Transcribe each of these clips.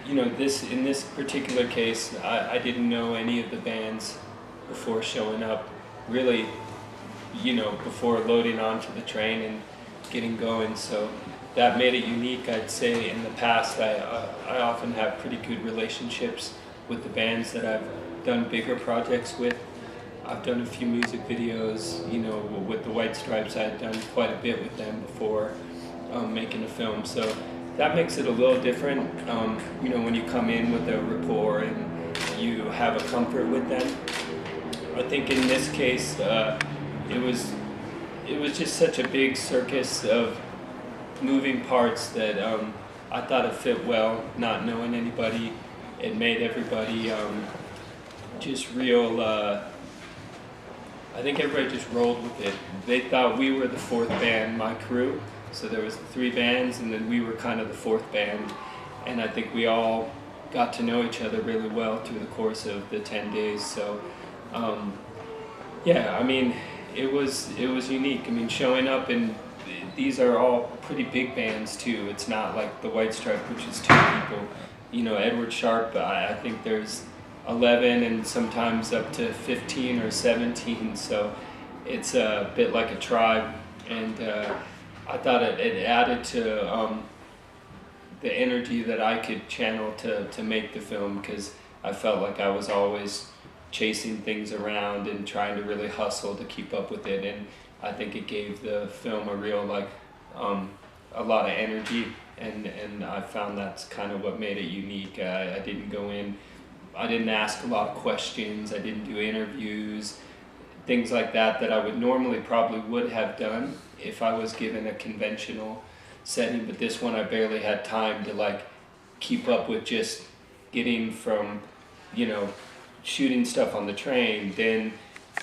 in this particular case, I didn't know any of the bands before showing up, really, before loading onto the train and getting going. So that made it unique. I'd say in the past, I often have pretty good relationships with the bands that I've done bigger projects with. I've done a few music videos, with the White Stripes. I had done quite a bit with them before making a film. So that makes it a little different, when you come in with a rapport and you have a comfort with them. I think in this case, it was just such a big circus of moving parts that I thought it fit well, not knowing anybody. It made everybody just real, I think everybody just rolled with it. They thought we were the fourth band, my crew. So there was 3 bands, and then we were kind of the 4th band. And I think we all got to know each other really well through the course of the 10 days. So, it was unique. I mean, showing up, and these are all pretty big bands too. It's not like the White Stripe, which is 2 people. Edward Sharp, I think there's 11 and sometimes up to 15 or 17. So it's a bit like a tribe. And I thought it added to the energy that I could channel to make the film, because I felt like I was always chasing things around and trying to really hustle to keep up with it. And I think it gave the film a real, a lot of energy, and I found that's kind of what made it unique. I didn't go in, I didn't ask a lot of questions, I didn't do interviews, things like that I would normally probably would have done if I was given a conventional setting. But this one I barely had time to keep up with, just getting from, shooting stuff on the train, then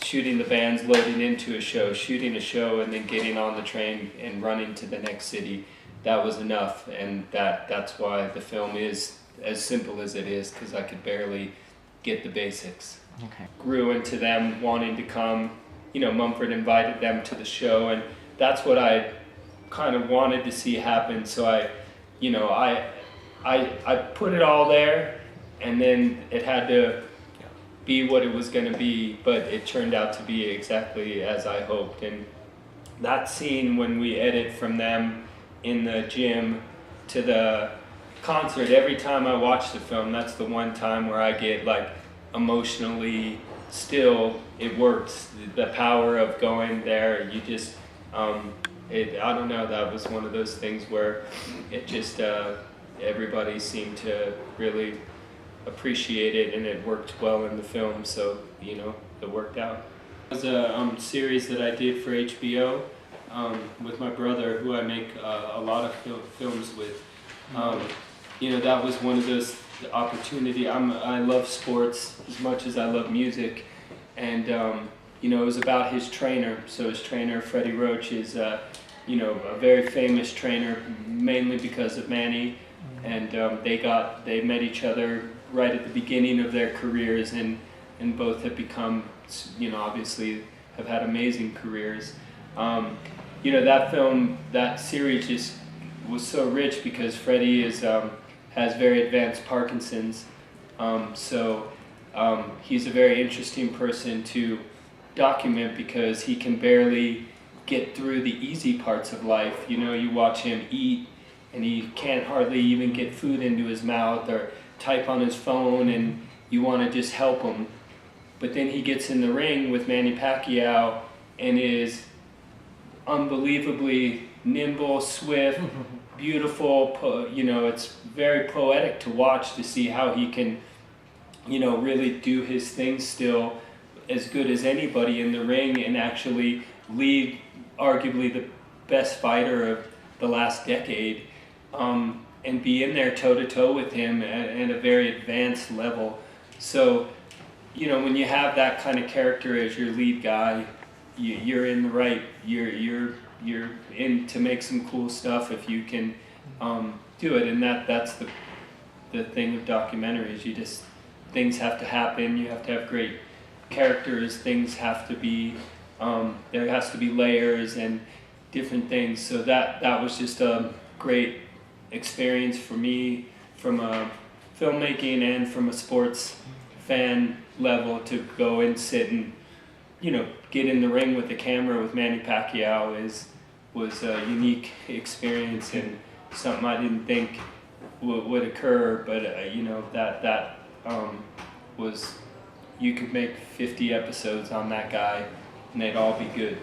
shooting the bands loading into a show, shooting a show, and then getting on the train and running to the next city. That was enough, and that's why the film is as simple as it is, because I could barely get the basics. Okay. Grew into them wanting to come. Mumford invited them to the show, and that's what I kind of wanted to see happen. So I put it all there, and then it had to be what it was going to be, but it turned out to be exactly as I hoped. And that scene when we edit from them in the gym to the concert, every time I watch the film, that's the one time where I get emotionally still. It works. The power of going there, you just I don't know, that was one of those things where it just everybody seemed to really appreciate it, and it worked well in the film. So it worked out. It was a series that I did for HBO with my brother, who I make a lot of films with. That was one of those opportunity. I love sports as much as I love music, and it was about his trainer. So his trainer, Freddie Roach, is a very famous trainer, mainly because of Manny, and they met each other right at the beginning of their careers, and both have become, obviously have had amazing careers. That film, that series just was so rich because Freddie has very advanced Parkinson's, so he's a very interesting person to document, because he can barely get through the easy parts of life. You watch him eat, and he can't hardly even get food into his mouth or type on his phone, and you want to just help him. But then he gets in the ring with Manny Pacquiao and is unbelievably nimble, swift, beautiful. It's very poetic to watch, to see how he can, really do his thing still as good as anybody in the ring, and actually lead arguably the best fighter of the last decade, and be in there toe-to-toe with him at a very advanced level. So, when you have that kind of character as your lead guy, you're in the right, you're in to make some cool stuff if you can do it. And that's the thing with documentaries. Things have to happen, you have to have great characters, things have to be, there has to be layers and different things. So that was just a great experience for me from a filmmaking and from a sports fan level, to go and sit and, you know, get in the ring with the camera with Manny Pacquiao was a unique experience and something I didn't think would occur. But you know, that was, you could make 50 episodes on that guy and they'd all be good.